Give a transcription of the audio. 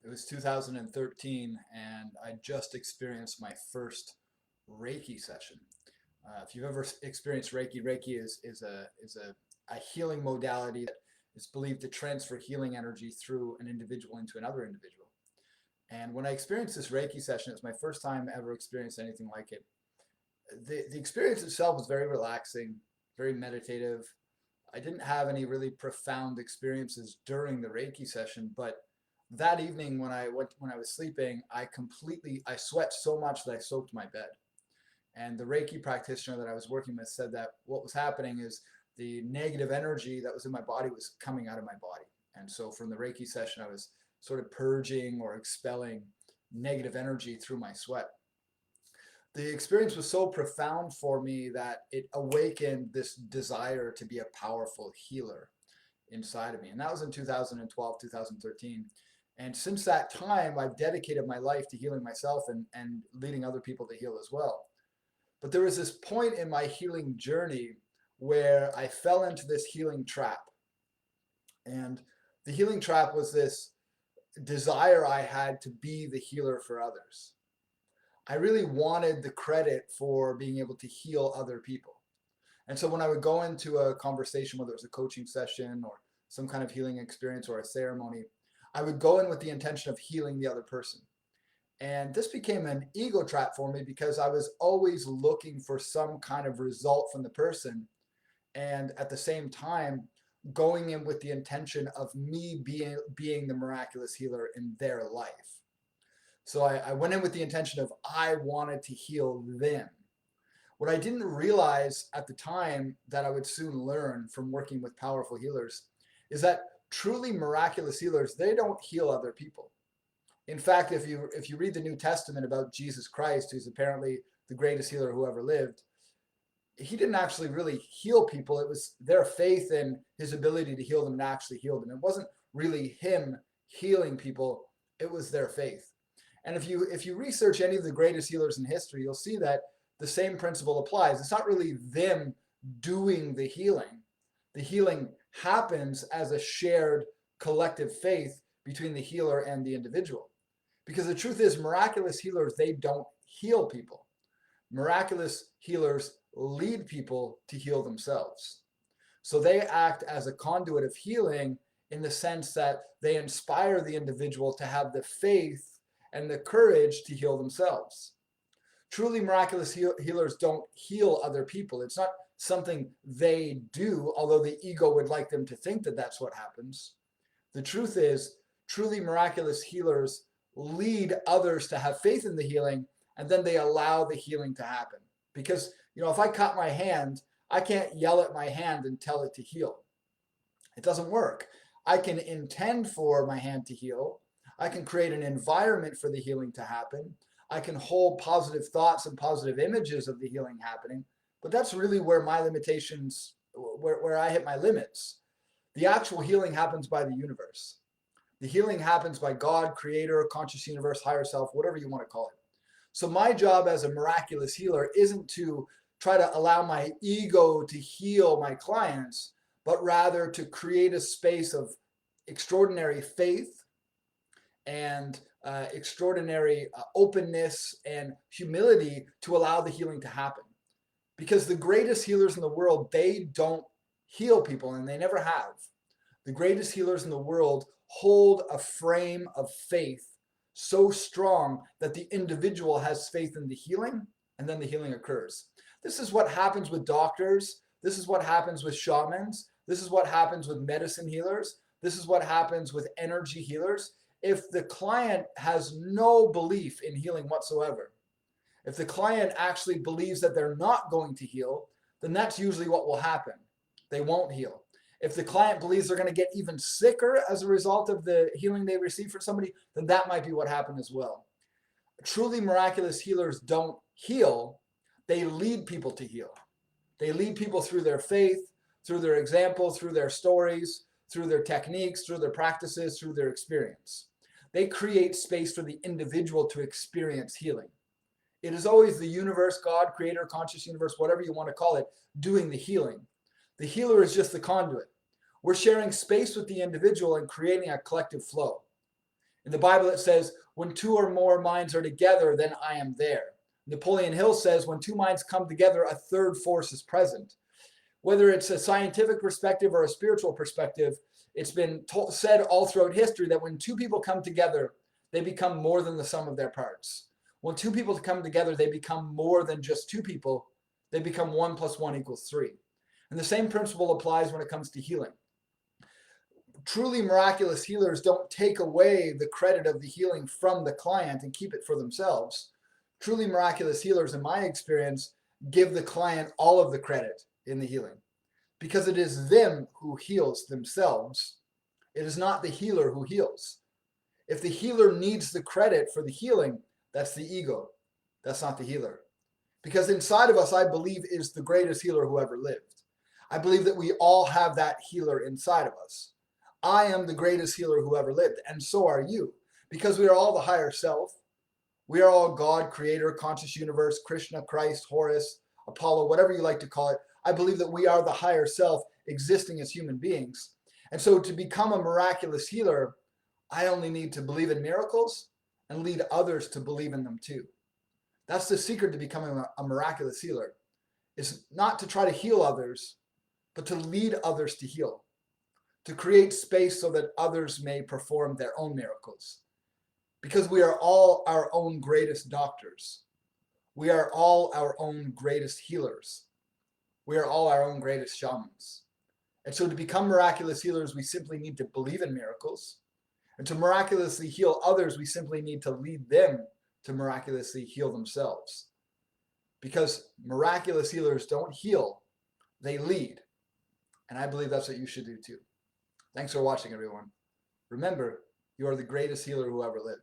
It was 2013, and I just experienced my first Reiki session. If you've ever experienced Reiki, Reiki is a healing modality that is believed to transfer healing energy through an individual into another individual. And when I experienced this Reiki session, it's my first time ever experienced anything like it. The experience itself was very relaxing, very meditative. I didn't have any really profound experiences during the Reiki session, but that evening when I was sleeping, I sweat so much that I soaked my bed. And the Reiki practitioner that I was working with said that what was happening is the negative energy that was in my body was coming out of my body. And so from the Reiki session, I was sort of purging or expelling negative energy through my sweat. The experience was so profound for me that it awakened this desire to be a powerful healer inside of me. And that was in 2012, 2013. And since that time, I've dedicated my life to healing myself and leading other people to heal as well. But there was this point in my healing journey where I fell into this healing trap. And the healing trap was this desire I had to be the healer for others. I really wanted the credit for being able to heal other people. And so when I would go into a conversation, whether it was a coaching session or some kind of healing experience or a ceremony, I would go in with the intention of healing the other person. And this became an ego trap for me because I was always looking for some kind of result from the person. And at the same time, going in with the intention of me being the miraculous healer in their life. So I went in with the intention of I wanted to heal them. What I didn't realize at the time that I would soon learn from working with powerful healers is that truly miraculous healers, they don't heal other people. In fact, if you read the New Testament about Jesus Christ, who's apparently the greatest healer who ever lived, he didn't actually really heal people. It was their faith in his ability to heal them that actually healed them. It wasn't really him healing people, it was their faith. And if you research any of the greatest healers in history, you'll see that the same principle applies. It's not really them doing the healing. The healing happens as a shared collective faith between the healer and the individual. Because the truth is, miraculous healers, they don't heal people. Miraculous healers lead people to heal themselves. So they act as a conduit of healing in the sense that they inspire the individual to have the faith and the courage to heal themselves. Truly miraculous healers don't heal other people. It's not something they do, although the ego would like them to think that that's what happens. The truth is, truly miraculous healers lead others to have faith in the healing, and then they allow the healing to happen. Because, if I cut my hand, I can't yell at my hand and tell it to heal. It doesn't work. I can intend for my hand to heal. I can create an environment for the healing to happen. I can hold positive thoughts and positive images of the healing happening. But that's really where my limitations, where I hit my limits. The actual healing happens by the universe. The healing happens by God, creator, conscious universe, higher self, whatever you want to call it. So my job as a miraculous healer isn't to try to allow my ego to heal my clients, but rather to create a space of extraordinary faith and extraordinary openness and humility to allow the healing to happen. Because the greatest healers in the world, they don't heal people, and they never have. The greatest healers in the world hold a frame of faith so strong that the individual has faith in the healing, and then the healing occurs. This is what happens with doctors. This is what happens with shamans. This is what happens with medicine healers. This is what happens with energy healers. If the client has no belief in healing whatsoever, if the client actually believes that they're not going to heal, then that's usually what will happen. They won't heal. If the client believes they're going to get even sicker as a result of the healing they receive from somebody, then that might be what happened as well. Truly miraculous healers don't heal. They lead people to heal. They lead people through their faith, through their example, through their stories, through their techniques, through their practices, through their experience. They create space for the individual to experience healing. It is always the universe, God, creator, conscious universe, whatever you want to call it, doing the healing. The healer is just the conduit. We're sharing space with the individual and creating a collective flow. In the Bible, it says, when two or more minds are together, then I am there. Napoleon Hill says, when two minds come together, a third force is present. Whether it's a scientific perspective or a spiritual perspective, it's been said all throughout history that when two people come together, they become more than the sum of their parts. When two people come together, they become more than just two people. They become 1 + 1 = 3. And the same principle applies when it comes to healing. Truly miraculous healers don't take away the credit of the healing from the client and keep it for themselves. Truly miraculous healers, in my experience, give the client all of the credit in the healing, because it is them who heals themselves. It is not the healer who heals. If the healer needs the credit for the healing, that's the ego. That's not the healer. Because inside of us, I believe, is the greatest healer who ever lived. I believe that we all have that healer inside of us. I am the greatest healer who ever lived, and so are you, because we are all the higher self. We are all God, Creator, conscious universe, Krishna, Christ, Horus, Apollo, whatever you like to call it. I believe that we are the higher self existing as human beings. And so to become a miraculous healer, I only need to believe in miracles and lead others to believe in them too. That's the secret to becoming a miraculous healer, is not to try to heal others, but to lead others to heal, to create space so that others may perform their own miracles. Because we are all our own greatest doctors. We are all our own greatest healers. We are all our own greatest shamans. And so to become miraculous healers, we simply need to believe in miracles. And to miraculously heal others, we simply need to lead them to miraculously heal themselves. Because miraculous healers don't heal, they lead. And I believe that's what you should do too. Thanks for watching, everyone. Remember, you are the greatest healer who ever lived.